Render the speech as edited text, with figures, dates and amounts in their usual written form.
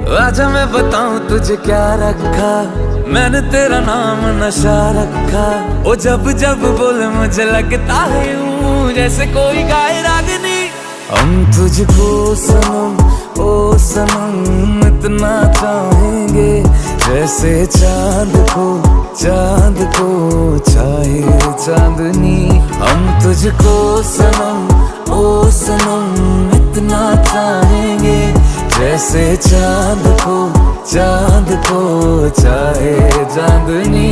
आजा मैं बताऊं तुझे क्या रखा, मैंने तेरा नाम नशा रखा। ओ जब जब बोले मुझे लगता है यूं जैसे कोई गाए रागनी। हम तुझको सनम ओ सनम इतना चाहेंगे, जैसे चांद को चाहे चांदनी। हम तुझको सनम ओ सनम इतना चाहेंगे, जैसे चांद को चाहे चांदनी।